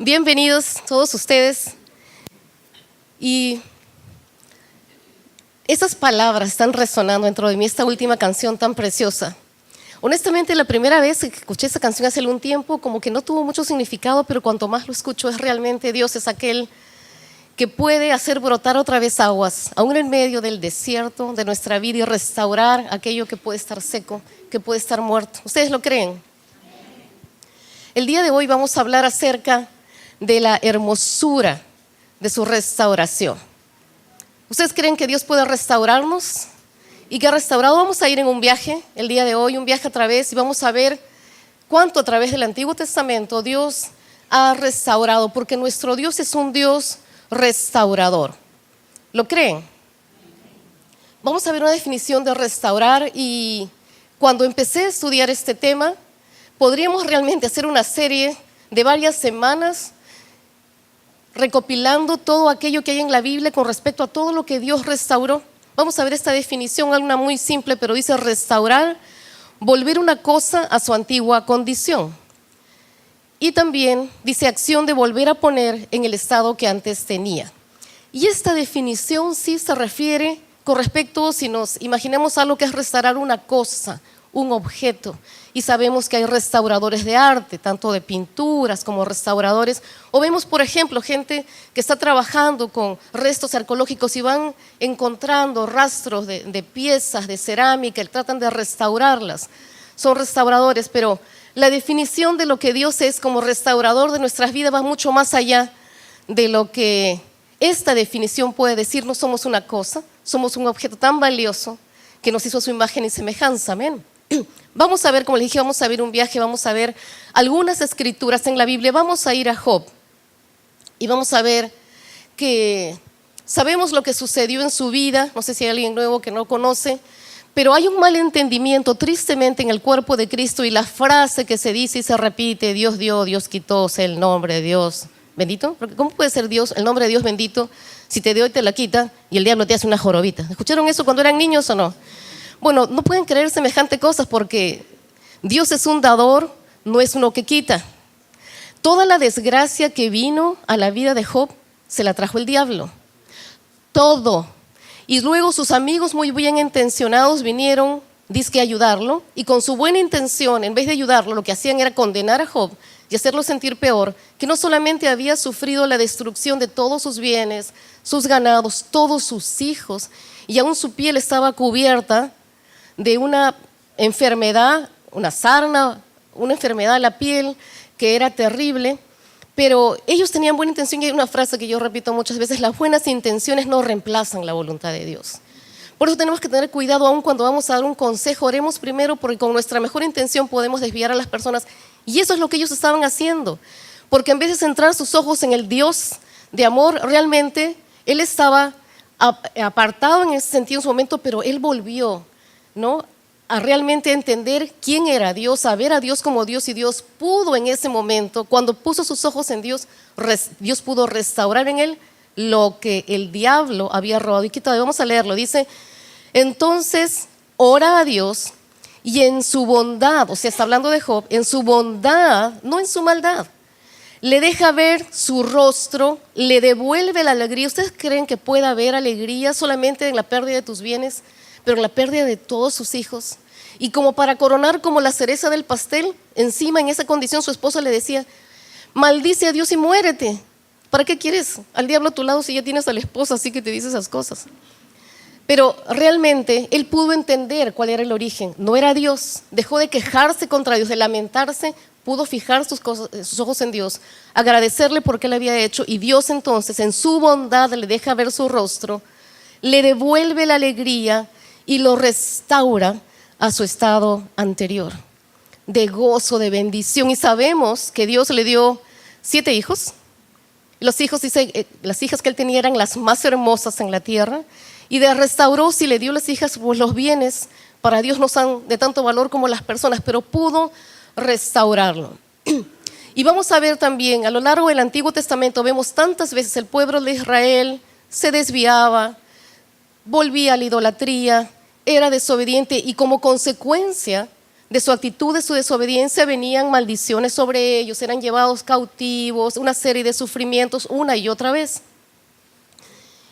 Bienvenidos todos ustedes. Y esas palabras están resonando dentro de mí, esta última canción tan preciosa. Honestamente, la primera vez que escuché esa canción hace algún tiempo, como que no tuvo mucho significado, pero cuanto más lo escucho, es realmente Dios es aquel que puede hacer brotar otra vez aguas, aún en medio del desierto de nuestra vida, y restaurar aquello que puede estar seco, que puede estar muerto. ¿Ustedes lo creen? El día de hoy vamos a hablar acerca de la hermosura de su restauración. ¿Ustedes creen que Dios puede restaurarnos? ¿Y que ha restaurado? Vamos a ir en un viaje el día de hoy, un viaje a través, y vamos a ver cuánto a través del Antiguo Testamento Dios ha restaurado, porque nuestro Dios es un Dios restaurador. ¿Lo creen? Vamos a ver una definición de restaurar, y cuando empecé a estudiar este tema, podríamos realmente hacer una serie de varias semanas recopilando todo aquello que hay en la Biblia con respecto a todo lo que Dios restauró. Vamos a ver esta definición, una muy simple, pero dice restaurar, volver una cosa a su antigua condición. Y también dice acción de volver a poner en el estado que antes tenía. Y esta definición sí se refiere con respecto, si nos imaginemos algo que es restaurar una cosa, un objeto. Y sabemos que hay restauradores de arte, tanto de pinturas como restauradores. O vemos, por ejemplo, gente que está trabajando con restos arqueológicos y van encontrando rastros de piezas de cerámica y tratan de restaurarlas. Son restauradores, pero la definición de lo que Dios es como restaurador de nuestras vidas va mucho más allá de lo que esta definición puede decir. No somos una cosa, somos un objeto tan valioso que nos hizo a su imagen y semejanza. Amén. Vamos a ver, como les dije, vamos a ver un viaje, vamos a ver algunas escrituras en la Biblia. Vamos a ir a Job y vamos a ver que sabemos lo que sucedió en su vida. No sé si hay alguien nuevo que no conoce, pero hay un mal entendimiento tristemente en el cuerpo de Cristo, y la frase que se dice y se repite: Dios dio, Dios quitó, sea el nombre de Dios bendito. Porque ¿cómo puede ser Dios, el nombre de Dios bendito, si te dio y te la quita y el diablo te hace una jorobita? ¿Escucharon eso cuando eran niños o no? Bueno, no pueden creer semejante cosas, porque Dios es un dador, no es uno que quita. Toda la desgracia que vino a la vida de Job se la trajo el diablo. Todo. Y luego sus amigos muy bien intencionados vinieron, dizque a ayudarlo, y con su buena intención, en vez de ayudarlo, lo que hacían era condenar a Job y hacerlo sentir peor, que no solamente había sufrido la destrucción de todos sus bienes, sus ganados, todos sus hijos, y aún su piel estaba cubierta de una enfermedad, una sarna, una enfermedad de la piel que era terrible, pero ellos tenían buena intención. Y hay una frase que yo repito muchas veces: las buenas intenciones no reemplazan la voluntad de Dios. Por eso tenemos que tener cuidado aún cuando vamos a dar un consejo. Oremos primero, porque con nuestra mejor intención podemos desviar a las personas, y eso es lo que ellos estaban haciendo, porque en vez de centrar sus ojos en el Dios de amor, realmente Él estaba apartado en ese sentido en su momento, pero Él volvió, ¿no?, a realmente entender quién era Dios, a ver a Dios como Dios, y Dios pudo en ese momento, cuando puso sus ojos en Dios, Dios pudo restaurar en él lo que el diablo había robado y quitado. Vamos a leerlo, dice: entonces ora a Dios, y en su bondad, o sea, está hablando de Job, en su bondad, no en su maldad, le deja ver su rostro, le devuelve la alegría. ¿Ustedes creen que pueda haber alegría solamente en la pérdida de tus bienes, pero en la pérdida de todos sus hijos? Y como para coronar, como la cereza del pastel, encima en esa condición su esposa le decía: maldice a Dios y muérete. ¿Para qué quieres al diablo a tu lado si ya tienes a la esposa así que te dice esas cosas? Pero realmente él pudo entender cuál era el origen. No era Dios. Dejó de quejarse contra Dios, de lamentarse. Pudo fijar sus ojos en Dios, agradecerle por qué le había hecho, y Dios entonces en su bondad le deja ver su rostro, le devuelve la alegría y lo restaura a su estado anterior, de gozo, de bendición. Y sabemos que Dios le dio 7 hijos. Los hijos, dice, las hijas que él tenía eran las más hermosas en la tierra, y le restauró. Si le dio las hijas, pues los bienes para Dios no son de tanto valor como las personas, pero pudo restaurarlo. Y vamos a ver también, a lo largo del Antiguo Testamento, vemos tantas veces el pueblo de Israel se desviaba, volvía a la idolatría, era desobediente, y como consecuencia de su actitud, de su desobediencia, venían maldiciones sobre ellos, eran llevados cautivos, una serie de sufrimientos una y otra vez.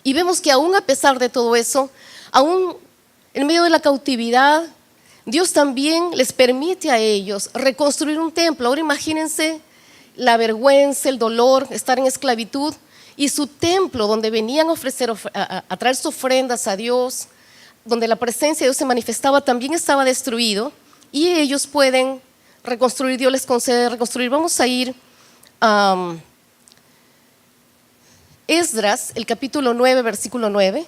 Y vemos que aún a pesar de todo eso, aún en medio de la cautividad, Dios también les permite a ellos reconstruir un templo. Ahora imagínense la vergüenza, el dolor, estar en esclavitud, y su templo donde venían a ofrecer, a traer sus ofrendas a Dios, donde la presencia de Dios se manifestaba, también estaba destruido, y ellos pueden reconstruir, Dios les concede reconstruir. Vamos a ir a Esdras, el capítulo 9, versículo 9,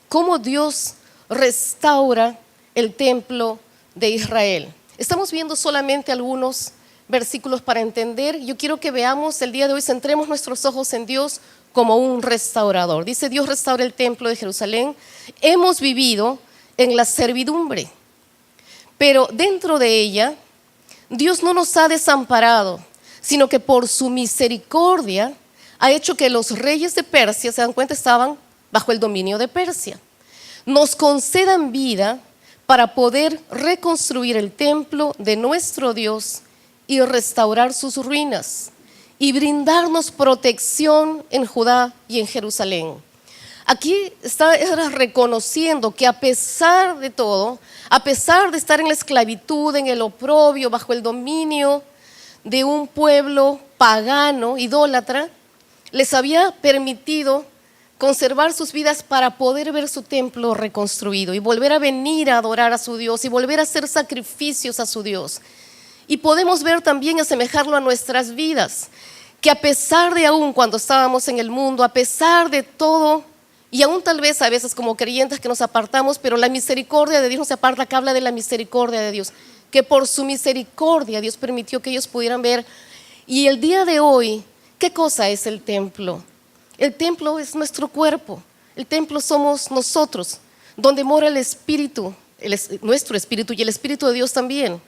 cómo Dios restaura el templo de Israel. Estamos viendo solamente algunos versículos para entender. Yo quiero que veamos el día de hoy, centremos nuestros ojos en Dios como un restaurador. Dice: Dios restaura el templo de Jerusalén. Hemos vivido en la servidumbre, pero dentro de ella Dios no nos ha desamparado, sino que por su misericordia ha hecho que los reyes de Persia, se dan cuenta, estaban bajo el dominio de Persia, nos concedan vida para poder reconstruir el templo de nuestro Dios y restaurar sus ruinas y brindarnos protección en Judá y en Jerusalén. Aquí está reconociendo que a pesar de todo, a pesar de estar en la esclavitud, en el oprobio, bajo el dominio de un pueblo pagano, idólatra, les había permitido conservar sus vidas para poder ver su templo reconstruido y volver a venir a adorar a su Dios y volver a hacer sacrificios a su Dios. Y podemos ver también, asemejarlo a nuestras vidas, que a pesar de aún cuando estábamos en el mundo, a pesar de todo, y aún tal vez a veces como creyentes que nos apartamos, pero la misericordia de Dios no se aparta. Acá habla de la misericordia de Dios, que por su misericordia Dios permitió que ellos pudieran ver. Y el día de hoy, ¿qué cosa es el templo? El templo es nuestro cuerpo, el templo somos nosotros, donde mora el Espíritu, nuestro Espíritu y el Espíritu de Dios también.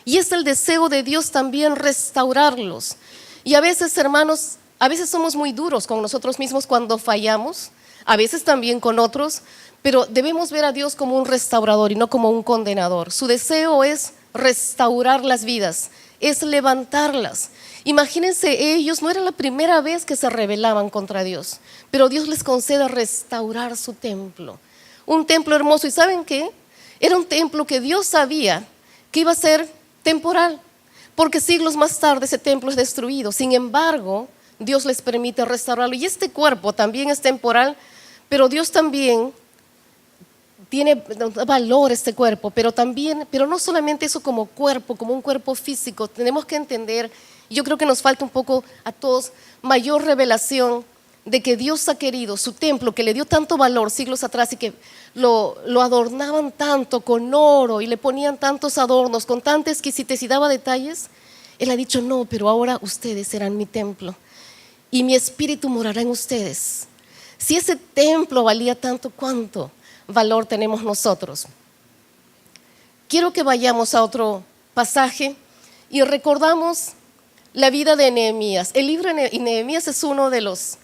Y es el deseo de Dios también restaurarlos. Y a veces, hermanos, a veces somos muy duros con nosotros mismos cuando fallamos, a veces también con otros, pero debemos ver a Dios como un restaurador y no como un condenador. Su deseo es restaurar las vidas, es levantarlas. Imagínense, ellos no era la primera vez que se rebelaban contra Dios, pero Dios les concede restaurar su templo. Un templo hermoso. ¿Y saben qué? Era un templo que Dios sabía que iba a ser temporal, porque siglos más tarde ese templo es destruido. Sin embargo, Dios les permite restaurarlo. Y este cuerpo también es temporal, pero Dios también tiene valor este cuerpo, pero no solamente eso como cuerpo, como un cuerpo físico. Tenemos que entender, yo creo que nos falta un poco a todos mayor revelación de que Dios ha querido su templo, que le dio tanto valor siglos atrás y que lo adornaban tanto con oro y le ponían tantos adornos, con tanta exquisitez y daba detalles. Él ha dicho: no, pero ahora ustedes serán mi templo y mi espíritu morará en ustedes. Si ese templo valía tanto, ¿cuánto valor tenemos nosotros? Quiero que vayamos a otro pasaje y recordamos la vida de Nehemías. El libro de Nehemías es uno de los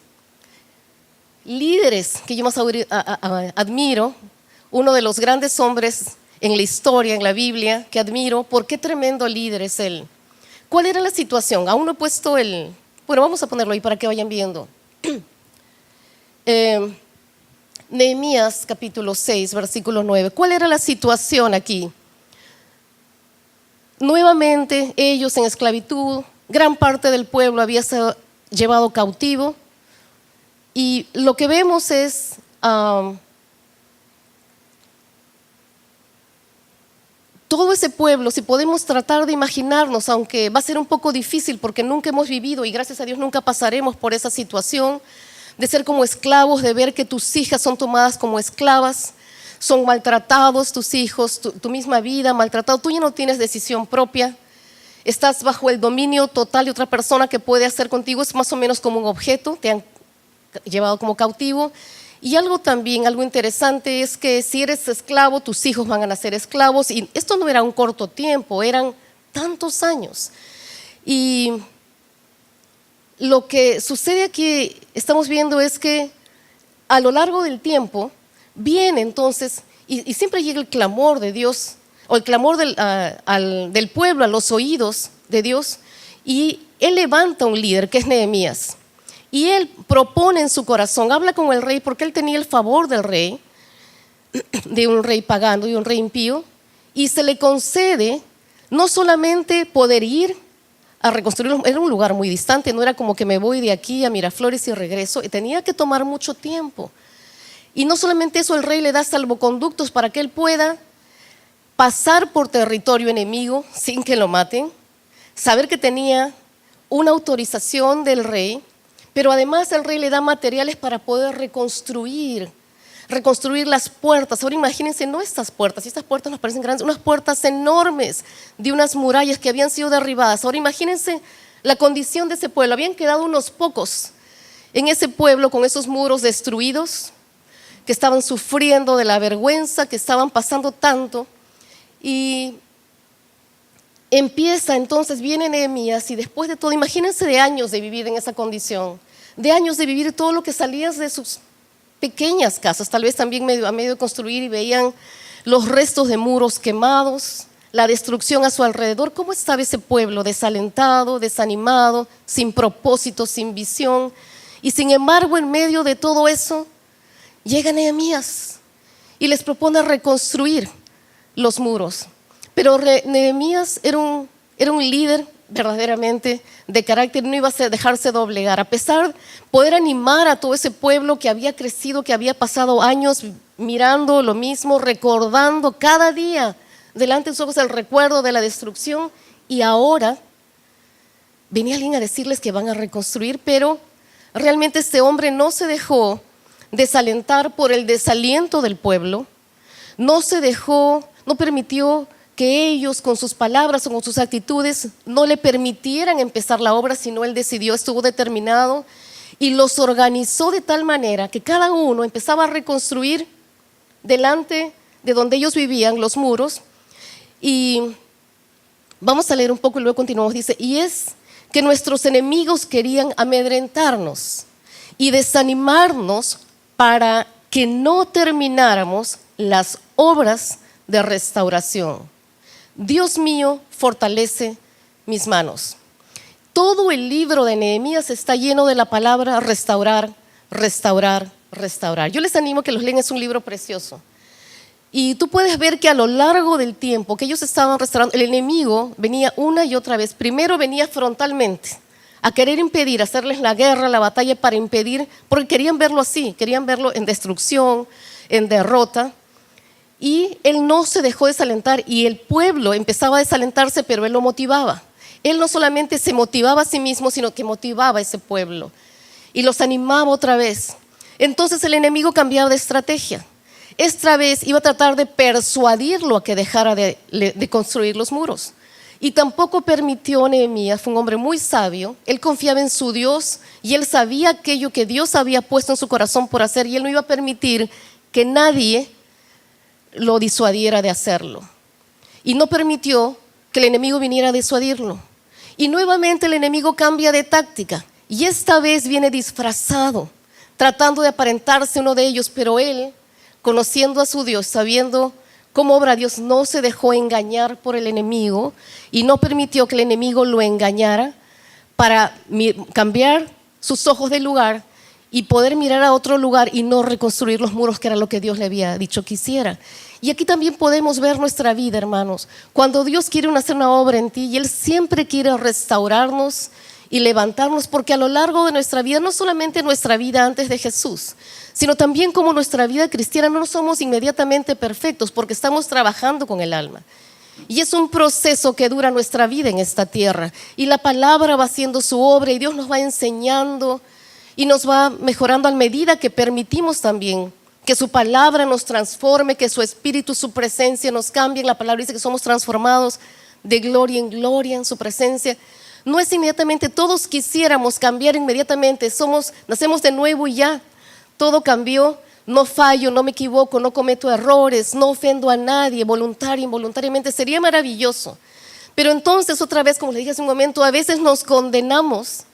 líderes que yo más admiro, uno de los grandes hombres en la historia, en la Biblia, que admiro. ¿Por qué tremendo líder es él? ¿Cuál era la situación? Aún no he puesto bueno, vamos a ponerlo ahí para que vayan viendo. Nehemías capítulo 6, versículo 9. ¿Cuál era la situación aquí? Nuevamente ellos en esclavitud, gran parte del pueblo había sido llevado cautivo, y lo que vemos es todo ese pueblo. Si podemos tratar de imaginarnos, aunque va a ser un poco difícil porque nunca hemos vivido y gracias a Dios nunca pasaremos por esa situación de ser como esclavos, de ver que tus hijas son tomadas como esclavas, son maltratados tus hijos, tu misma vida maltratado, tú ya no tienes decisión propia, estás bajo el dominio total de otra persona que puede hacer contigo, es más o menos como un objeto, te han llevado como cautivo. Y algo interesante es que si eres esclavo, tus hijos van a nacer esclavos, y esto no era un corto tiempo, eran tantos años. Y lo que sucede aquí, estamos viendo, es que a lo largo del tiempo viene entonces, y siempre llega el clamor de Dios o el clamor del pueblo a los oídos de Dios, y él levanta un líder que es Nehemías. Y él propone en su corazón, habla con el rey porque él tenía el favor del rey, de un rey pagano y un rey impío, y se le concede no solamente poder ir a reconstruirlo, era un lugar muy distante, no era como que me voy de aquí a Miraflores y regreso, y tenía que tomar mucho tiempo. Y no solamente eso, el rey le da salvoconductos para que él pueda pasar por territorio enemigo sin que lo maten, saber que tenía una autorización del rey, pero además el rey le da materiales para poder reconstruir las puertas. Ahora imagínense, no estas puertas nos parecen grandes, unas puertas enormes de unas murallas que habían sido derribadas. Ahora imagínense la condición de ese pueblo, habían quedado unos pocos en ese pueblo con esos muros destruidos, que estaban sufriendo de la vergüenza, que estaban pasando tanto. Y empieza entonces, viene Nehemías, y después de todo, imagínense de años de vivir en esa condición, de años de vivir todo lo que salía de sus pequeñas casas, tal vez también a medio de construir, y veían los restos de muros quemados, la destrucción a su alrededor. ¿Cómo estaba ese pueblo? Desalentado, desanimado, sin propósito, sin visión. Y sin embargo, en medio de todo eso, llega Nehemías y les propone reconstruir los muros. Pero Nehemías era un líder verdaderamente de carácter, no iba a dejarse doblegar. A pesar de poder animar a todo ese pueblo que había crecido, que había pasado años mirando lo mismo, recordando cada día delante de sus ojos el recuerdo de la destrucción, y ahora venía alguien a decirles que van a reconstruir, pero realmente este hombre no se dejó desalentar por el desaliento del pueblo, no permitió que ellos con sus palabras o con sus actitudes no le permitieran empezar la obra, sino él decidió, estuvo determinado y los organizó de tal manera que cada uno empezaba a reconstruir delante de donde ellos vivían los muros. Y vamos a leer un poco y luego continuamos. Dice: y es que nuestros enemigos querían amedrentarnos y desanimarnos para que no termináramos las obras de restauración. Dios mío, fortalece mis manos. Todo el libro de Nehemías está lleno de la palabra restaurar, restaurar, restaurar. Yo les animo a que los lean, es un libro precioso. Y tú puedes ver que a lo largo del tiempo que ellos estaban restaurando, el enemigo venía una y otra vez. Primero venía frontalmente a querer impedir, hacerles la guerra, la batalla para impedir, porque querían verlo así, querían verlo en destrucción, en derrota. Y él no se dejó desalentar, y el pueblo empezaba a desalentarse, pero él lo motivaba. Él no solamente se motivaba a sí mismo, sino que motivaba a ese pueblo y los animaba otra vez. Entonces el enemigo cambiaba de estrategia. Esta vez iba a tratar de persuadirlo a que dejara de construir los muros. Y tampoco permitió Nehemías, fue un hombre muy sabio, él confiaba en su Dios y él sabía aquello que Dios había puesto en su corazón por hacer, y él no iba a permitir que nadie lo disuadiera de hacerlo. Y no permitió que el enemigo viniera a disuadirlo. Y nuevamente el enemigo cambia de táctica, y esta vez viene disfrazado, tratando de aparentarse uno de ellos, pero él, conociendo a su Dios, sabiendo cómo obra Dios, no se dejó engañar por el enemigo y no permitió que el enemigo lo engañara para cambiar sus ojos del lugar y poder mirar a otro lugar y no reconstruir los muros, que era lo que Dios le había dicho que hiciera. Y aquí también podemos ver nuestra vida, hermanos. Cuando Dios quiere hacer una obra en ti, y Él siempre quiere restaurarnos y levantarnos, porque a lo largo de nuestra vida, no solamente nuestra vida antes de Jesús, sino también como nuestra vida cristiana, no somos inmediatamente perfectos, porque estamos trabajando con el alma. Y es un proceso que dura nuestra vida en esta tierra. Y la palabra va haciendo su obra, y Dios nos va enseñando y nos va mejorando a medida que permitimos también que su palabra nos transforme, que su espíritu, su presencia nos cambie. La palabra dice que somos transformados de gloria en gloria en su presencia. No es inmediatamente, todos quisiéramos cambiar inmediatamente, nacemos de nuevo y ya, todo cambió, no fallo, no me equivoco, no cometo errores, no ofendo a nadie, voluntario, involuntariamente, sería maravilloso. Pero entonces otra vez, como le dije hace un momento, a veces nos condenamos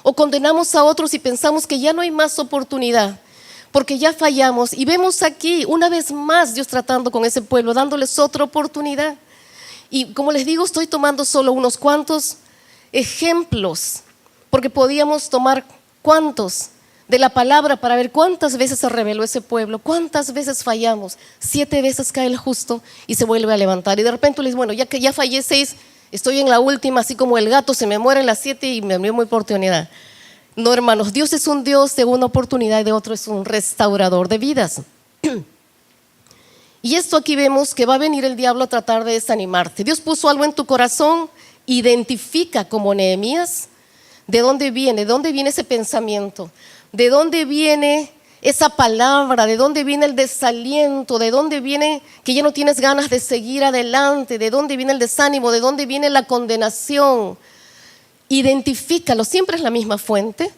o condenamos a otros y pensamos que ya no hay más oportunidad, porque ya fallamos. Y vemos aquí una vez más Dios tratando con ese pueblo, dándoles otra oportunidad. Y como les digo, estoy tomando solo unos cuantos ejemplos, porque podíamos tomar cuantos de la palabra para ver cuántas veces se rebeló ese pueblo, cuántas veces fallamos. 7 veces cae el justo y se vuelve a levantar. Y de repente le dice, bueno, ya que ya fallé 6, estoy en la última, así como el gato se me muere en las 7 y me dio mi oportunidad. No, hermanos, Dios es un Dios de una oportunidad y de otro es un restaurador de vidas. Y esto aquí vemos que va a venir el diablo a tratar de desanimarte. Dios puso algo en tu corazón, identifica como Nehemías de dónde viene ese pensamiento, de dónde viene esa palabra, de dónde viene el desaliento, de dónde viene que ya no tienes ganas de seguir adelante, de dónde viene el desánimo, de dónde viene la condenación. Identifícalo, siempre es la misma fuente.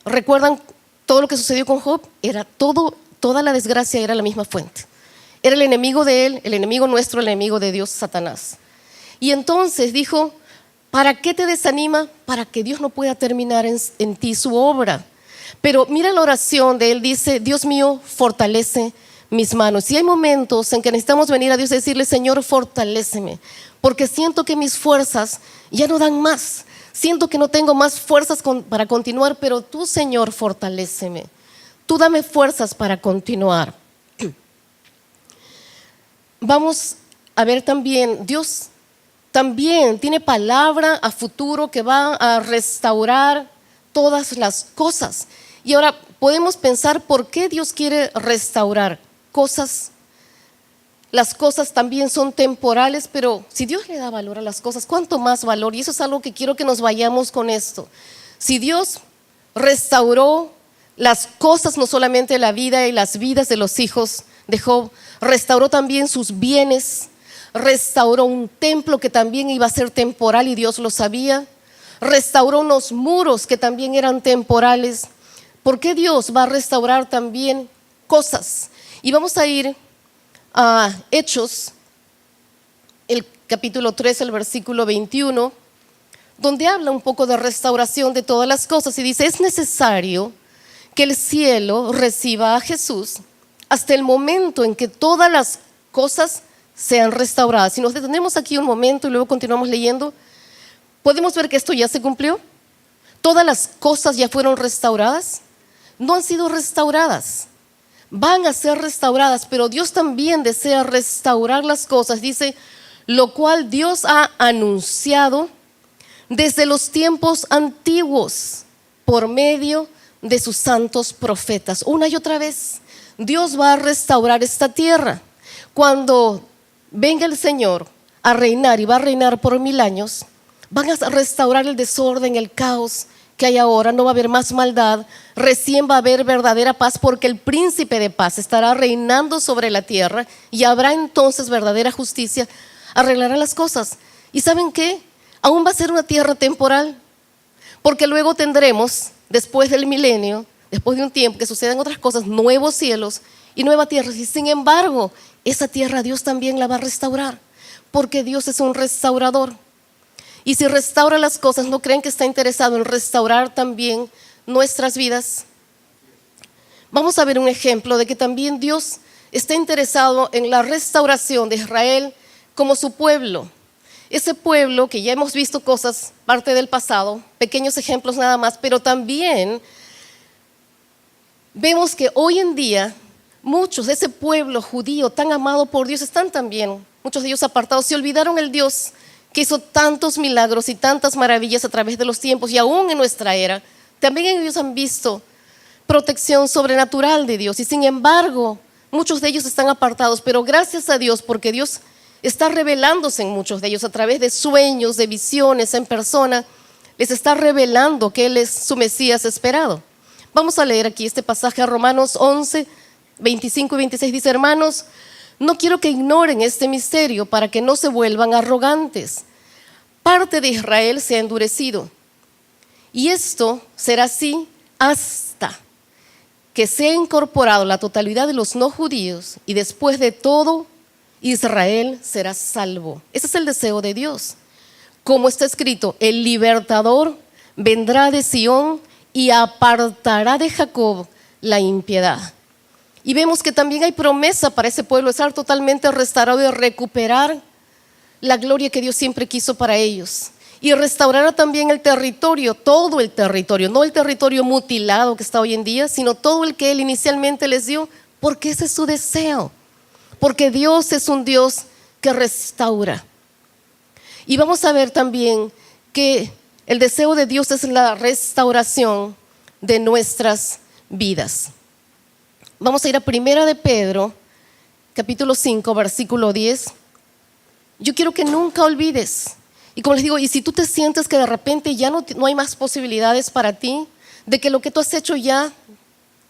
¿Recuerdan todo lo que sucedió con Job? Toda la desgracia era la misma fuente. Era el enemigo de él, el enemigo nuestro, el enemigo de Dios, Satanás. Y entonces dijo, ¿para qué te desanima? Para que Dios no pueda terminar en ti su obra. Pero mira la oración de él, dice, Dios mío, fortalece mis manos. Y hay momentos en que necesitamos venir a Dios y decirle, Señor, fortaléceme, porque siento que mis fuerzas ya no dan más. Siento que no tengo más fuerzas para continuar, pero tú, Señor, fortaléceme. Tú dame fuerzas para continuar. Vamos a ver también, Dios también tiene palabra a futuro que va a restaurar todas las cosas. Y ahora podemos pensar por qué Dios quiere restaurar cosas. Las cosas también son temporales, pero si Dios le da valor a las cosas, ¿cuánto más valor? Y eso es algo que quiero que nos vayamos con esto. Si Dios restauró las cosas, no solamente la vida y las vidas de los hijos de Job, restauró también sus bienes, restauró un templo que también iba a ser temporal y Dios lo sabía, restauró unos muros que también eran temporales. ¿Por qué Dios va a restaurar también cosas? Y vamos a ir a Hechos, el capítulo 3, el versículo 21, donde habla un poco de restauración de todas las cosas y dice, es necesario que el cielo reciba a Jesús hasta el momento en que todas las cosas sean restauradas. Si nos detenemos aquí un momento y luego continuamos leyendo, podemos ver que esto ya se cumplió. Todas las cosas ya fueron restauradas. No han sido restauradas, van a ser restauradas, pero Dios también desea restaurar las cosas. Dice, lo cual Dios ha anunciado desde los tiempos antiguos por medio de sus santos profetas. Una y otra vez, Dios va a restaurar esta tierra. Cuando venga el Señor a reinar y va a reinar por 1000 años, van a restaurar el desorden, el caos que hay ahora. No va a haber más maldad, recién va a haber verdadera paz, porque el príncipe de paz estará reinando sobre la tierra y habrá entonces verdadera justicia, arreglará las cosas. ¿Y saben qué? Aún va a ser una tierra temporal, porque luego tendremos, después del milenio, después de un tiempo que sucedan otras cosas, nuevos cielos y nueva tierra. Y sin embargo, esa tierra Dios también la va a restaurar, porque Dios es un restaurador. Y si restaura las cosas, ¿no creen que está interesado en restaurar también nuestras vidas? Vamos a ver un ejemplo de que también Dios está interesado en la restauración de Israel como su pueblo. Ese pueblo que ya hemos visto cosas, parte del pasado, pequeños ejemplos nada más, pero también vemos que hoy en día muchos de ese pueblo judío tan amado por Dios están también, muchos de ellos apartados, se olvidaron el Dios que hizo tantos milagros y tantas maravillas a través de los tiempos, y aún en nuestra era, también ellos han visto protección sobrenatural de Dios, y sin embargo, muchos de ellos están apartados, pero gracias a Dios, porque Dios está revelándose en muchos de ellos a través de sueños, de visiones, en persona, les está revelando que Él es su Mesías esperado. Vamos a leer aquí este pasaje a Romanos 11, 25 y 26, dice, hermanos, no quiero que ignoren este misterio para que no se vuelvan arrogantes. Parte de Israel se ha endurecido, y esto será así hasta que sea incorporado la totalidad de los no judíos, y después de todo Israel será salvo. Ese es el deseo de Dios. Como está escrito, el libertador vendrá de Sión y apartará de Jacob la impiedad. Y vemos que también hay promesa para ese pueblo, estar totalmente restaurado y recuperar la gloria que Dios siempre quiso para ellos. Y restaurará también el territorio, todo el territorio, no el territorio mutilado que está hoy en día, sino todo el que Él inicialmente les dio, porque ese es su deseo. Porque Dios es un Dios que restaura. Y vamos a ver también que el deseo de Dios es la restauración de nuestras vidas. Vamos a ir a 1 de Pedro, capítulo 5, versículo 10. Yo quiero que nunca olvides. Y como les digo, y si tú te sientes que de repente ya no hay más posibilidades para ti, de que lo que tú has hecho ya,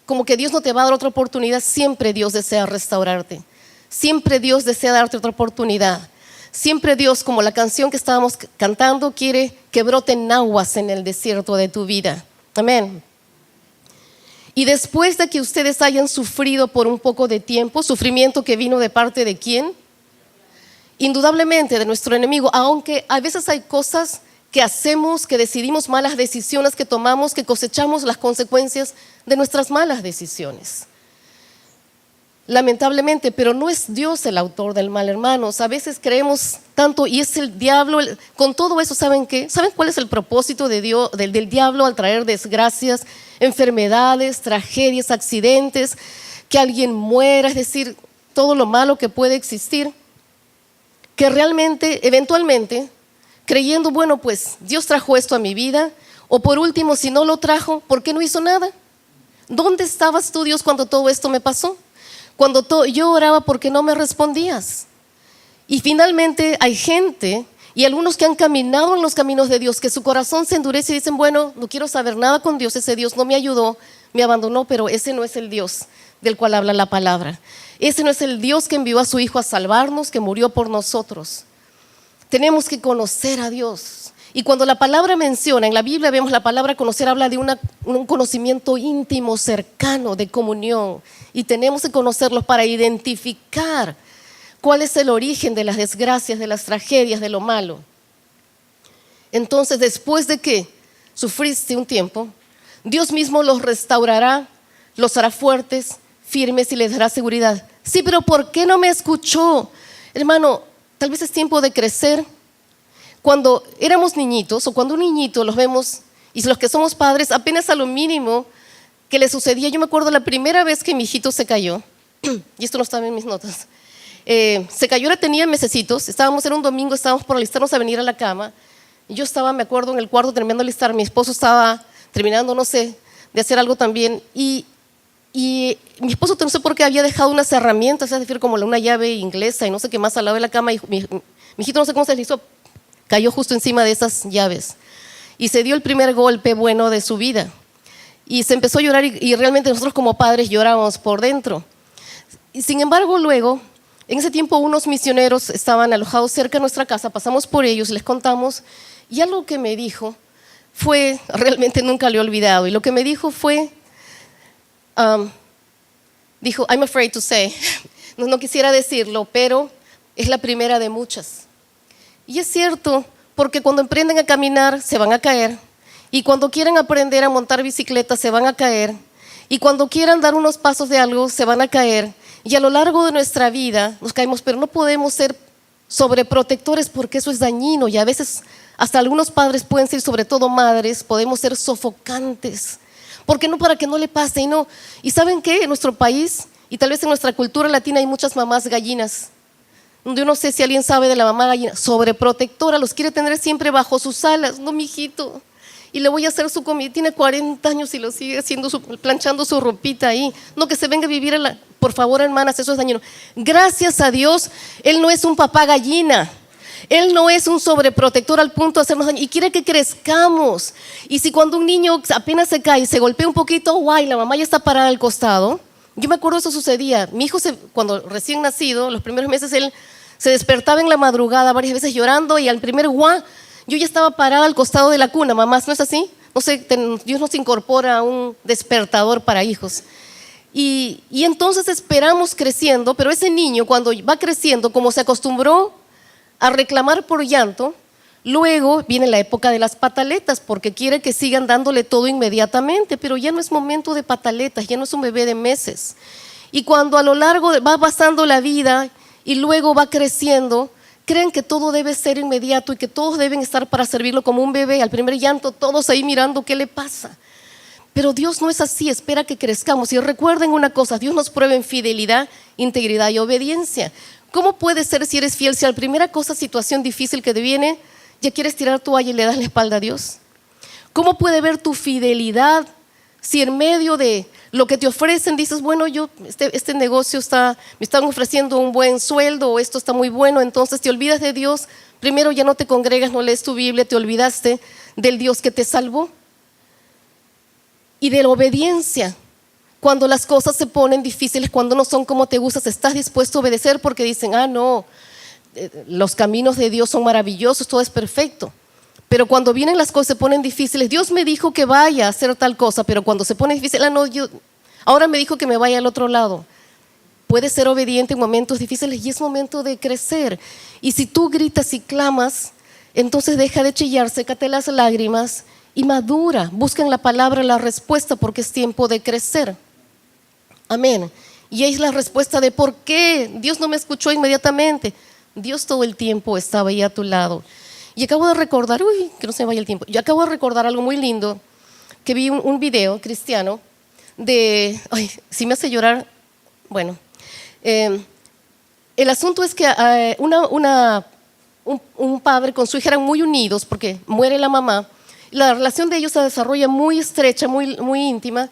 como que Dios no te va a dar otra oportunidad, siempre Dios desea restaurarte. Siempre Dios desea darte otra oportunidad. Siempre Dios, como la canción que estábamos cantando, quiere que broten aguas en el desierto de tu vida. Amén. Y después de que ustedes hayan sufrido por un poco de tiempo, sufrimiento que vino de parte de ¿quién? Indudablemente de nuestro enemigo, aunque a veces hay cosas que hacemos, que decidimos, malas decisiones que tomamos, que cosechamos las consecuencias de nuestras malas decisiones. Lamentablemente, pero no es Dios el autor del mal, hermanos. A veces creemos tanto y es el diablo. Con todo eso, ¿saben qué? ¿Saben cuál es el propósito de Dios, del diablo al traer desgracias, enfermedades, tragedias, accidentes, que alguien muera, es decir, todo lo malo que puede existir? Que realmente, eventualmente, creyendo, bueno, pues Dios trajo esto a mi vida, o por último, si no lo trajo, ¿por qué no hizo nada? ¿Dónde estabas tú, Dios, cuando todo esto me pasó? Cuando yo oraba, ¿por qué no me respondías? Y finalmente hay gente, y algunos que han caminado en los caminos de Dios, que su corazón se endurece y dicen, bueno, no quiero saber nada con Dios, ese Dios no me ayudó, me abandonó, pero ese no es el Dios del cual habla la palabra. Ese no es el Dios que envió a su Hijo a salvarnos, que murió por nosotros. Tenemos que conocer a Dios. Y cuando la palabra menciona, en la Biblia vemos la palabra conocer, habla de un conocimiento íntimo, cercano, de comunión. Y tenemos que conocerlos para identificar cuál es el origen de las desgracias, de las tragedias, de lo malo. Entonces, después de que sufriste un tiempo, Dios mismo los restaurará, los hará fuertes, firmes y les dará seguridad. Sí, pero ¿por qué no me escuchó? Hermano, tal vez es tiempo de crecer. Cuando éramos niñitos o cuando un niñito los vemos, y los que somos padres, apenas a lo mínimo que le sucedía. Yo me acuerdo la primera vez que mi hijito se cayó, y esto no estaba en mis notas, se cayó, tenía mesecitos, era un domingo, estábamos por alistarnos a venir a la cama, y yo estaba, me acuerdo, en el cuarto terminando de alistar, mi esposo estaba terminando, no sé, de hacer algo también, y mi esposo, no sé por qué, había dejado unas herramientas, es decir, como una llave inglesa y no sé qué más al lado de la cama, y mi hijito, no sé cómo se deslizó, cayó justo encima de esas llaves, y se dio el primer golpe bueno de su vida. Y se empezó a llorar y realmente nosotros como padres llorábamos por dentro. Y sin embargo, luego, en ese tiempo unos misioneros estaban alojados cerca de nuestra casa, pasamos por ellos, les contamos, y algo que me dijo fue, realmente nunca lo he olvidado, y lo que me dijo fue, dijo, I'm afraid to say, no quisiera decirlo, pero es la primera de muchas. Y es cierto, porque cuando emprenden a caminar se van a caer. Y cuando quieren aprender a montar bicicleta se van a caer. Y cuando quieran dar unos pasos de algo se van a caer. Y a lo largo de nuestra vida nos caemos, pero no podemos ser sobreprotectores porque eso es dañino. Y a veces hasta algunos padres pueden ser, sobre todo madres, podemos ser sofocantes. Porque no, para que no le pase y no. ¿Y saben qué? En nuestro país y tal vez en nuestra cultura latina hay muchas mamás gallinas. Yo no sé si alguien sabe de la mamá gallina, sobreprotectora, los quiere tener siempre bajo sus alas. No, mijito. Y le voy a hacer su comida, tiene 40 años y lo sigue haciendo, planchando su ropita ahí. No, que se venga a vivir por favor, hermanas, eso es dañino. Gracias a Dios, Él no es un papá gallina. Él no es un sobreprotector al punto de hacernos daño y quiere que crezcamos. Y si cuando un niño apenas se cae y se golpea un poquito, guay, la mamá ya está parada al costado. Yo me acuerdo eso sucedía. Mi hijo, cuando recién nacido, los primeros meses, él se despertaba en la madrugada varias veces llorando y al primer guau, yo ya estaba parada al costado de la cuna. Mamás, ¿no es así? No sé, Dios nos incorpora un despertador para hijos. Y entonces esperamos creciendo, pero ese niño cuando va creciendo, como se acostumbró a reclamar por llanto, luego viene la época de las pataletas, porque quiere que sigan dándole todo inmediatamente, pero ya no es momento de pataletas, ya no es un bebé de meses. Y cuando a lo largo va pasando la vida y luego va creciendo, creen que todo debe ser inmediato y que todos deben estar para servirlo como un bebé. Al primer llanto, todos ahí mirando qué le pasa. Pero Dios no es así, espera que crezcamos. Y recuerden una cosa, Dios nos prueba en fidelidad, integridad y obediencia. ¿Cómo puede ser si eres fiel, si a la primera situación difícil que te viene, ya quieres tirar toalla y le das la espalda a Dios? ¿Cómo puede ver tu fidelidad si en medio de lo que te ofrecen dices, bueno, este negocio me están ofreciendo un buen sueldo o esto está muy bueno, entonces te olvidas de Dios? Primero ya no te congregas, no lees tu Biblia, te olvidaste del Dios que te salvó. Y de la obediencia, cuando las cosas se ponen difíciles, cuando no son como te gustas, estás dispuesto a obedecer porque dicen, no, los caminos de Dios son maravillosos, todo es perfecto. Pero cuando vienen las cosas se ponen difíciles, Dios me dijo que vaya a hacer tal cosa, pero cuando se pone difícil, ahora me dijo que me vaya al otro lado. Puedes ser obediente en momentos difíciles y es momento de crecer. Y si tú gritas y clamas, entonces deja de chillar, sécate las lágrimas y madura, busca en la palabra la respuesta porque es tiempo de crecer. Amén. Y es la respuesta de por qué Dios no me escuchó inmediatamente. Dios todo el tiempo estaba ahí a tu lado. Y acabo de recordar, que no se me vaya el tiempo. Yo acabo de recordar algo muy lindo, que vi un video cristiano si me hace llorar, bueno. El asunto es que un padre con su hija eran muy unidos porque muere la mamá. La relación de ellos se desarrolla muy estrecha, muy, muy íntima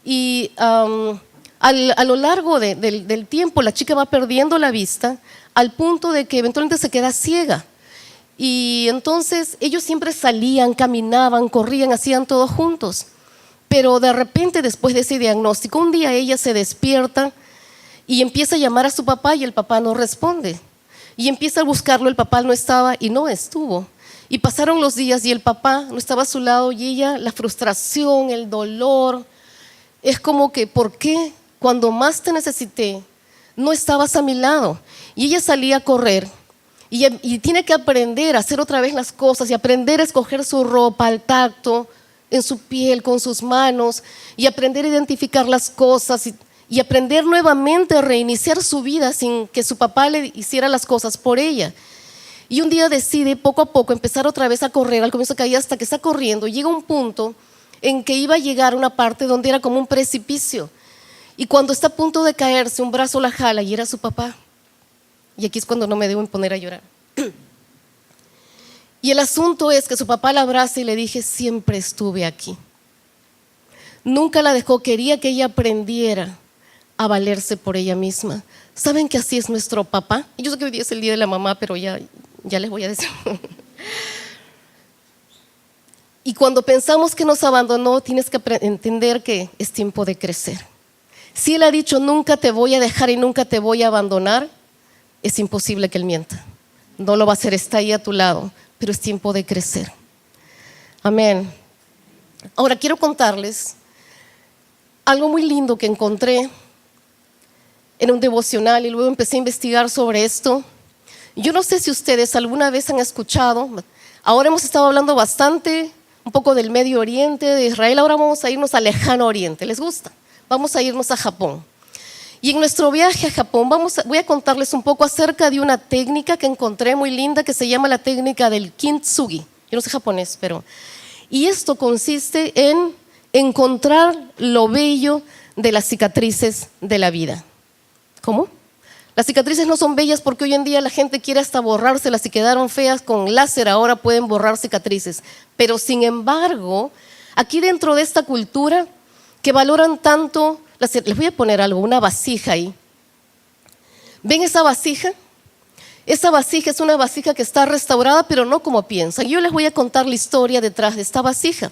y a lo largo del tiempo la chica va perdiendo la vista al punto de que eventualmente se queda ciega. Y entonces ellos siempre salían, caminaban, corrían, hacían todo juntos. Pero de repente después de ese diagnóstico, un día ella se despierta y empieza a llamar a su papá y el papá no responde. Y empieza a buscarlo, el papá no estaba y no estuvo. Y pasaron los días y el papá no estaba a su lado y ella, la frustración, el dolor, es como que, ¿por qué cuando más te necesité no estabas a mi lado? Y ella salía a correr y tiene que aprender a hacer otra vez las cosas y aprender a escoger su ropa al tacto, en su piel, con sus manos y aprender a identificar las cosas y aprender nuevamente a reiniciar su vida sin que su papá le hiciera las cosas por ella. Y un día decide poco a poco empezar otra vez a correr, al comienzo caía hasta que está corriendo, llega un punto en que iba a llegar a una parte donde era como un precipicio y cuando está a punto de caerse un brazo la jala y era su papá. Y aquí es cuando no me debo poner a llorar. Y el asunto es que su papá la abraza y le dije, siempre estuve aquí. Nunca la dejó, quería que ella aprendiera a valerse por ella misma. ¿Saben que así es nuestro papá? Y yo sé que hoy día es el día de la mamá, pero ya les voy a decir. Y cuando pensamos que nos abandonó, tienes que entender que es tiempo de crecer. Si Él ha dicho, nunca te voy a dejar y nunca te voy a abandonar, es imposible que Él mienta. No lo va a hacer, está ahí a tu lado, pero es tiempo de crecer. Amén. Ahora quiero contarles algo muy lindo que encontré en un devocional y luego empecé a investigar sobre esto. Yo no sé si ustedes alguna vez han escuchado, ahora hemos estado hablando bastante, un poco del Medio Oriente, de Israel, ahora vamos a irnos al Lejano Oriente. ¿Les gusta? Vamos a irnos a Japón. Y en nuestro viaje a Japón voy a contarles un poco acerca de una técnica que encontré muy linda que se llama la técnica del kintsugi. Yo no sé japonés, pero... Y esto consiste en encontrar lo bello de las cicatrices de la vida. ¿Cómo? Las cicatrices no son bellas porque hoy en día la gente quiere hasta borrárselas, si quedaron feas con láser ahora pueden borrar cicatrices. Pero sin embargo, aquí dentro de esta cultura que valoran tanto, les voy a poner algo, una vasija ahí. ¿Ven esa vasija? Esa vasija es una vasija que está restaurada, pero no como piensan. Yo les voy a contar la historia detrás de esta vasija.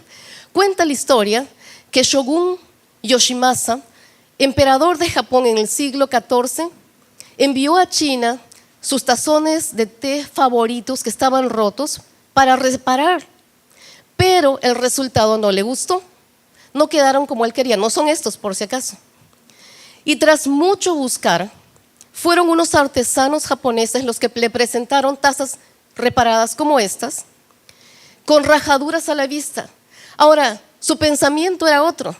Cuenta la historia que Shogun Yoshimasa, emperador de Japón en el siglo XIV, envió a China sus tazones de té favoritos que estaban rotos para reparar, pero el resultado no le gustó, no quedaron como él quería, no son estos por si acaso. Y tras mucho buscar, fueron unos artesanos japoneses los que le presentaron tazas reparadas como estas, con rajaduras a la vista. Ahora, su pensamiento era otro.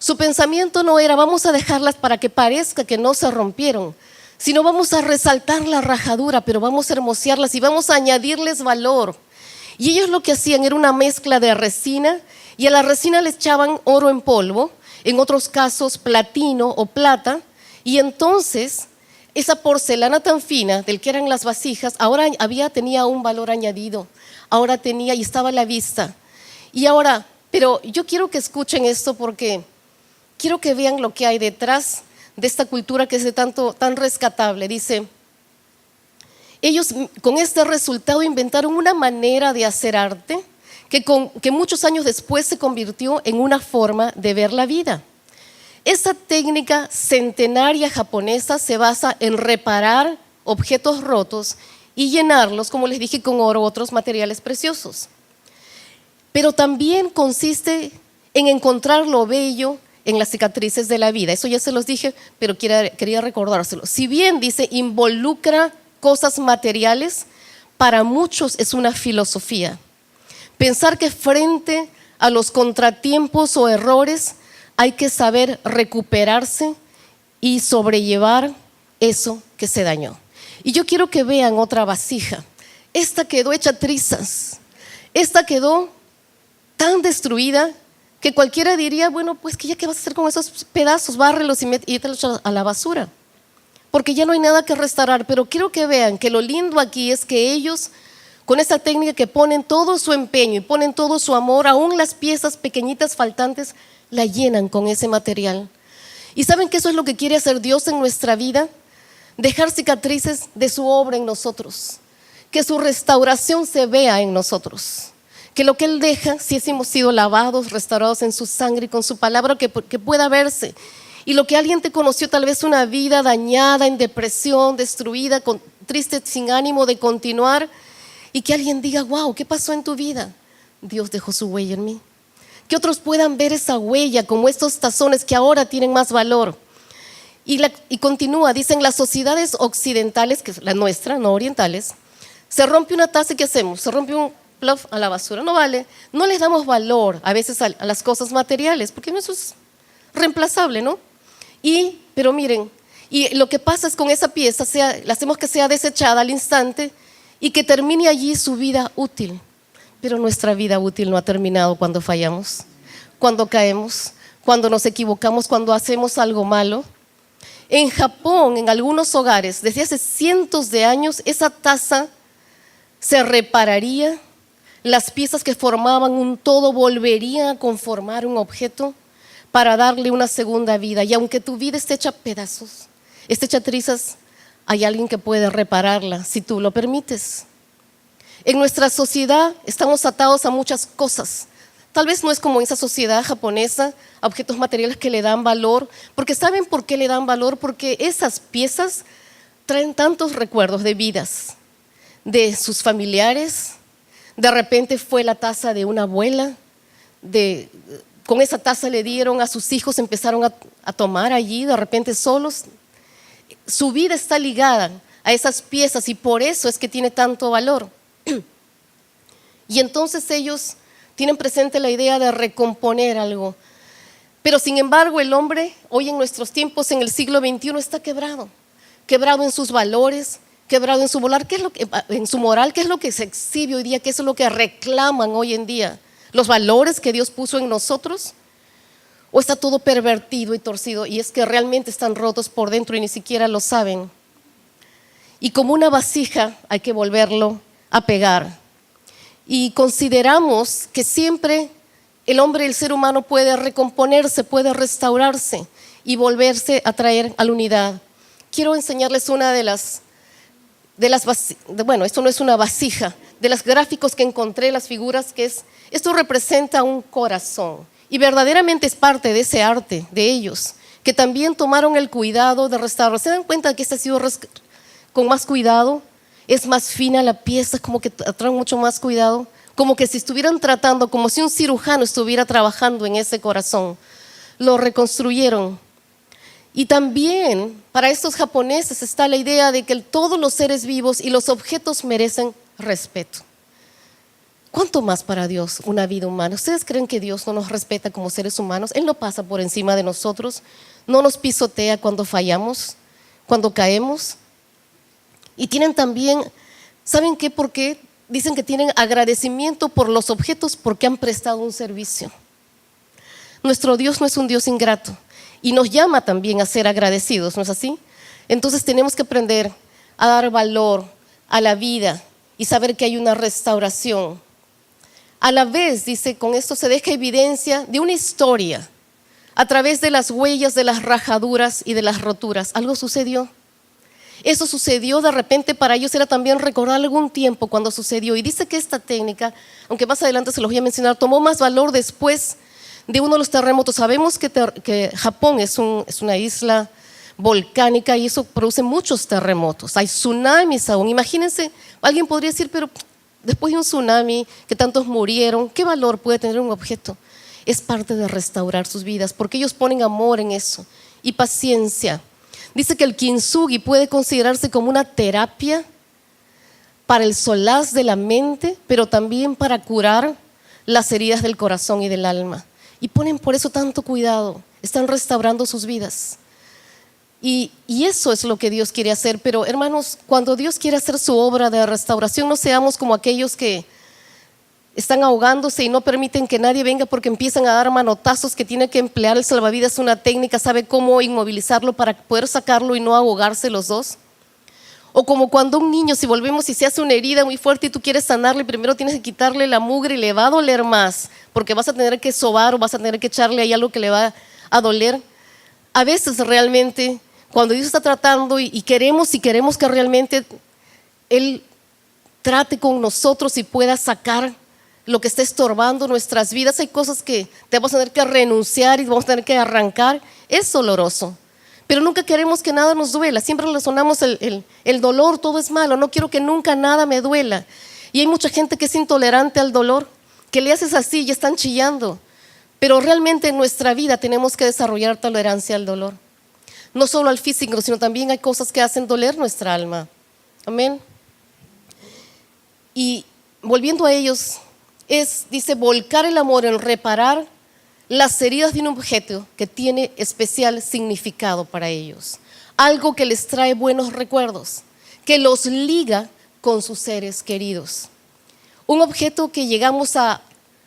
Su pensamiento no era vamos a dejarlas para que parezca que no se rompieron, sino vamos a resaltar la rajadura, pero vamos a hermosearlas y vamos a añadirles valor. Y ellos lo que hacían era una mezcla de resina, y a la resina le echaban oro en polvo, en otros casos platino o plata, y entonces esa porcelana tan fina del que eran las vasijas, ahora tenía un valor añadido, ahora tenía y estaba a la vista. Y ahora, pero yo quiero que escuchen esto porque quiero que vean lo que hay detrás de esta cultura que es tan rescatable. Dice, ellos con este resultado inventaron una manera de hacer arte que muchos años después se convirtió en una forma de ver la vida. Esta técnica centenaria japonesa se basa en reparar objetos rotos y llenarlos, como les dije, con oro u otros materiales preciosos. Pero también consiste en encontrar lo bello en las cicatrices de la vida. Eso ya se los dije, pero quería recordárselo. Si bien dice involucra cosas materiales, para muchos es una filosofía. Pensar que frente a los contratiempos o errores hay que saber recuperarse y sobrellevar eso que se dañó. Y yo quiero que vean otra vasija. Esta quedó hecha trizas. Esta quedó tan destruida que cualquiera diría, bueno, pues que ya qué vas a hacer con esos pedazos, bárrelos y mételos a la basura, porque ya no hay nada que restaurar. Pero quiero que vean que lo lindo aquí es que ellos, con esa técnica que ponen todo su empeño y ponen todo su amor, aún las piezas pequeñitas faltantes, la llenan con ese material. ¿Y saben que eso es lo que quiere hacer Dios en nuestra vida? Dejar cicatrices de su obra en nosotros, que su restauración se vea en nosotros, que lo que Él deja, si hemos sido lavados, restaurados en su sangre y con su palabra, que pueda verse. Y lo que alguien te conoció, tal vez una vida dañada, en depresión, destruida, triste, sin ánimo de continuar, y que alguien diga, wow, ¿qué pasó en tu vida? Dios dejó su huella en mí. Que otros puedan ver esa huella, como estos tazones que ahora tienen más valor. Y continúa, dicen las sociedades occidentales, que es la nuestra, no orientales, se rompe una taza y ¿qué hacemos? Se rompe un pluf a la basura, no vale. No les damos valor a veces a las cosas materiales, porque eso es reemplazable, ¿no? Pero miren, y lo que pasa es con esa pieza, la hacemos que sea desechada al instante y que termine allí su vida útil. Pero nuestra vida útil no ha terminado cuando fallamos, cuando caemos, cuando nos equivocamos, cuando hacemos algo malo. En Japón, en algunos hogares, desde hace cientos de años, esa taza se repararía, las piezas que formaban un todo volverían a conformar un objeto para darle una segunda vida. Y aunque tu vida esté hecha pedazos, esté hecha trizas, hay alguien que puede repararla si tú lo permites. En nuestra sociedad estamos atados a muchas cosas. Tal vez no es como esa sociedad japonesa, a objetos materiales que le dan valor, porque ¿saben por qué le dan valor? Porque esas piezas traen tantos recuerdos de vidas, de sus familiares. De repente fue la taza de una abuela, con esa taza le dieron a sus hijos, empezaron a tomar allí, de repente solos. Su vida está ligada a esas piezas y por eso es que tiene tanto valor. Y entonces ellos tienen presente la idea de recomponer algo. Pero sin embargo el hombre hoy en nuestros tiempos, en el siglo XXI, está quebrado en sus valores, quebrado en su moral. En su moral, ¿qué es lo que se exhibe hoy día? ¿Qué es lo que reclaman hoy en día? ¿Los valores que Dios puso en nosotros? ¿O está todo pervertido y torcido? Y es que realmente están rotos por dentro y ni siquiera lo saben. Y como una vasija hay que volverlo a pegar. Y consideramos que siempre el hombre, el ser humano puede recomponerse, puede restaurarse y volverse a traer a la unidad. Quiero enseñarles una bueno, esto no es una vasija, de los gráficos que encontré, las figuras, esto representa un corazón y verdaderamente es parte de ese arte de ellos, que también tomaron el cuidado de restaurar. ¿Se dan cuenta que este ha sido con más cuidado? Es más fina la pieza, como que trae mucho más cuidado, como que si estuvieran tratando, como si un cirujano estuviera trabajando en ese corazón. Lo reconstruyeron. Y también para estos japoneses está la idea de que todos los seres vivos y los objetos merecen respeto. ¿Cuánto más para Dios una vida humana? ¿Ustedes creen que Dios no nos respeta como seres humanos? Él no pasa por encima de nosotros, no nos pisotea cuando fallamos, cuando caemos. Y tienen también, ¿saben qué? ¿Por qué? Dicen que tienen agradecimiento por los objetos porque han prestado un servicio. Nuestro Dios no es un Dios ingrato y nos llama también a ser agradecidos, ¿no es así? Entonces tenemos que aprender a dar valor a la vida y saber que hay una restauración. A la vez, dice, con esto se deja evidencia de una historia a través de las huellas de las rajaduras y de las roturas. Algo sucedió. Eso sucedió de repente, para ellos era también recordar algún tiempo cuando sucedió. Y dice que esta técnica, aunque más adelante se los voy a mencionar, tomó más valor después de uno de los terremotos. Sabemos que Japón es una isla volcánica y eso produce muchos terremotos. Hay tsunamis aún. Imagínense, alguien podría decir, pero después de un tsunami que tantos murieron, ¿qué valor puede tener un objeto? Es parte de restaurar sus vidas, porque ellos ponen amor en eso y paciencia. Dice que el kintsugi puede considerarse como una terapia para el solaz de la mente, pero también para curar las heridas del corazón y del alma. Y ponen por eso tanto cuidado, están restaurando sus vidas. Y eso es lo que Dios quiere hacer. Pero hermanos, cuando Dios quiere hacer su obra de restauración, no seamos como aquellos que están ahogándose y no permiten que nadie venga porque empiezan a dar manotazos que tiene que emplear el salvavidas, una técnica, sabe cómo inmovilizarlo para poder sacarlo y no ahogarse los dos. O como cuando un niño, si volvemos y se hace una herida muy fuerte y tú quieres sanarle, primero tienes que quitarle la mugre y le va a doler más, porque vas a tener que sobar o vas a tener que echarle ahí algo que le va a doler. A veces realmente, cuando Dios está tratando y queremos que realmente Él trate con nosotros y pueda sacar lo que está estorbando nuestras vidas, hay cosas que te vamos a tener que renunciar y vamos a tener que arrancar. Es doloroso, pero nunca queremos que nada nos duela. Siempre relacionamos el dolor, todo es malo, no quiero que nunca nada me duela. Y hay mucha gente que es intolerante al dolor, que le haces así y están chillando. Pero realmente en nuestra vida tenemos que desarrollar tolerancia al dolor. No solo al físico, sino también hay cosas que hacen doler nuestra alma. Amén. Y volviendo a ellos, dice, volcar el amor en reparar las heridas de un objeto que tiene especial significado para ellos. Algo que les trae buenos recuerdos, que los liga con sus seres queridos. Un objeto que llegamos a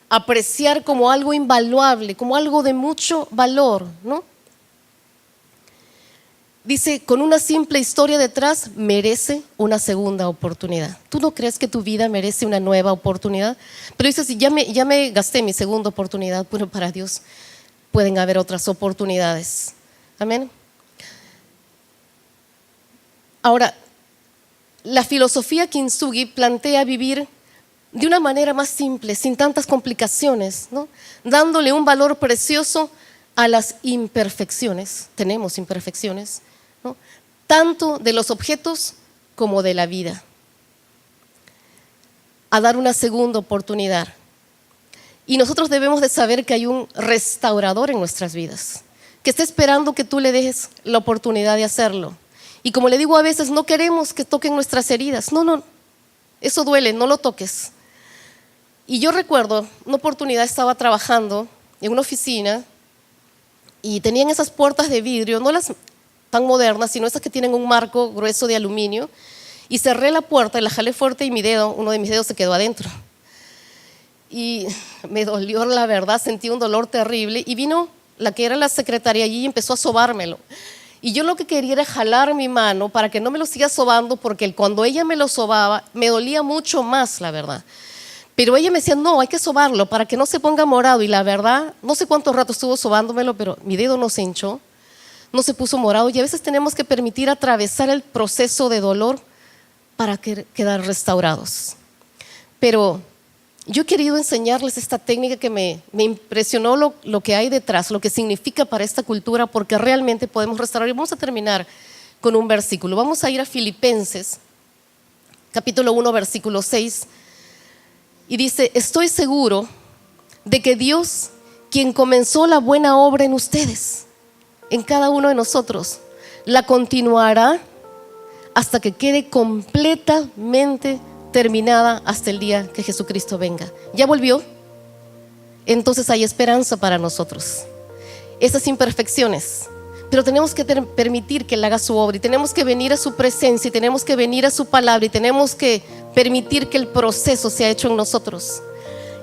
apreciar como algo invaluable, como algo de mucho valor, ¿no? Dice, con una simple historia detrás, merece una segunda oportunidad. ¿Tú no crees que tu vida merece una nueva oportunidad? Pero dices, ya me gasté mi segunda oportunidad. Bueno, para Dios pueden haber otras oportunidades. Amén. Ahora, la filosofía kintsugi plantea vivir de una manera más simple, sin tantas complicaciones, ¿no? Dándole un valor precioso a las imperfecciones. Tenemos imperfecciones, ¿no? Tanto de los objetos como de la vida. A dar una segunda oportunidad. Y nosotros debemos de saber que hay un restaurador en nuestras vidas, que está esperando que tú le dejes la oportunidad de hacerlo. Y como le digo, a veces no queremos que toquen nuestras heridas. No, eso duele, no lo toques. Y yo recuerdo una oportunidad, estaba trabajando en una oficina y tenían esas puertas de vidrio, no las tan modernas, sino esas que tienen un marco grueso de aluminio, y cerré la puerta y la jalé fuerte y uno de mis dedos se quedó adentro. Y me dolió, la verdad, sentí un dolor terrible y vino la que era la secretaria allí y empezó a sobármelo. Y yo lo que quería era jalar mi mano para que no me lo siga sobando, porque cuando ella me lo sobaba me dolía mucho más, la verdad. Pero ella me decía, no, hay que sobarlo para que no se ponga morado. Y la verdad, no sé cuánto rato estuvo sobándomelo, pero mi dedo no se hinchó, no se puso morado. Y a veces tenemos que permitir atravesar el proceso de dolor para quedar restaurados. Pero yo he querido enseñarles esta técnica que me impresionó lo que hay detrás, lo que significa para esta cultura, porque realmente podemos restaurar. Y vamos a terminar con un versículo. Vamos a ir a Filipenses, capítulo 1, versículo 6. Y dice, estoy seguro de que Dios, quien comenzó la buena obra en ustedes, en cada uno de nosotros, la continuará hasta que quede completamente terminada hasta el día que Jesucristo venga. ¿Ya volvió? Entonces hay esperanza para nosotros. Esas imperfecciones, pero tenemos que permitir que Él haga su obra, y tenemos que venir a su presencia, y tenemos que venir a su palabra, y tenemos que permitir que el proceso sea hecho en nosotros.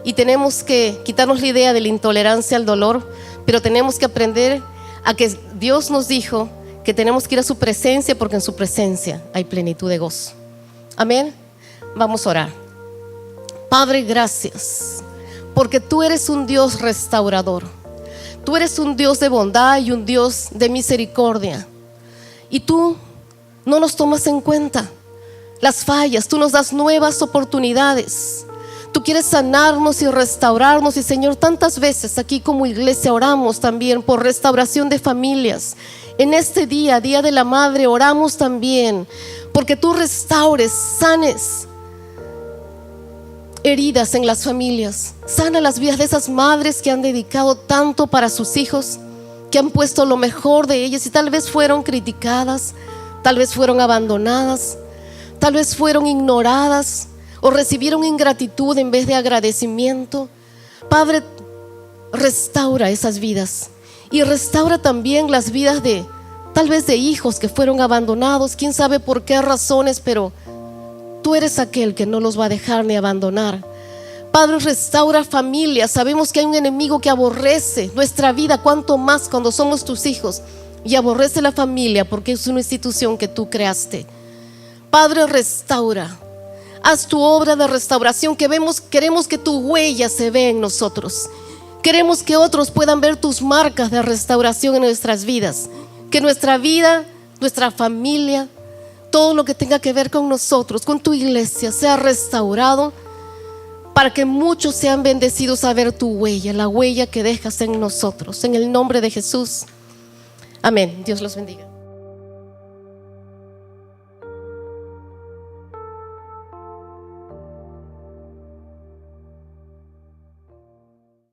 Y tenemos que quitarnos la idea de la intolerancia al dolor, pero tenemos que aprender a que Dios nos dijo que tenemos que ir a su presencia, porque en su presencia hay plenitud de gozo. Amén. Vamos a orar. Padre, gracias, porque tú eres un Dios restaurador. Tú eres un Dios de bondad y un Dios de misericordia. Y tú no nos tomas en cuenta las fallas. Tú nos das nuevas oportunidades. Tú quieres sanarnos y restaurarnos. Y Señor, tantas veces aquí como iglesia oramos también por restauración de familias. En este día, Día de la Madre, oramos también porque tú restaures, sanes heridas en las familias. Sana las vidas de esas madres que han dedicado tanto para sus hijos, que han puesto lo mejor de ellas, y tal vez fueron criticadas, tal vez fueron abandonadas, tal vez fueron ignoradas, o recibieron ingratitud en vez de agradecimiento. Padre, restaura esas vidas, y restaura también las vidas de tal vez de hijos que fueron abandonados, quién sabe por qué razones, pero tú eres aquel que no los va a dejar ni abandonar. Padre, restaura familias. Sabemos que hay un enemigo que aborrece nuestra vida, cuanto más cuando somos tus hijos, y aborrece la familia porque es una institución que tú creaste. Padre, restaura. Haz tu obra de restauración, queremos que tu huella se vea en nosotros. Queremos que otros puedan ver tus marcas de restauración en nuestras vidas. Que nuestra vida, nuestra familia, todo lo que tenga que ver con nosotros, con tu iglesia, sea restaurado, para que muchos sean bendecidos a ver tu huella, la huella que dejas en nosotros. En el nombre de Jesús. Amén. Dios los bendiga.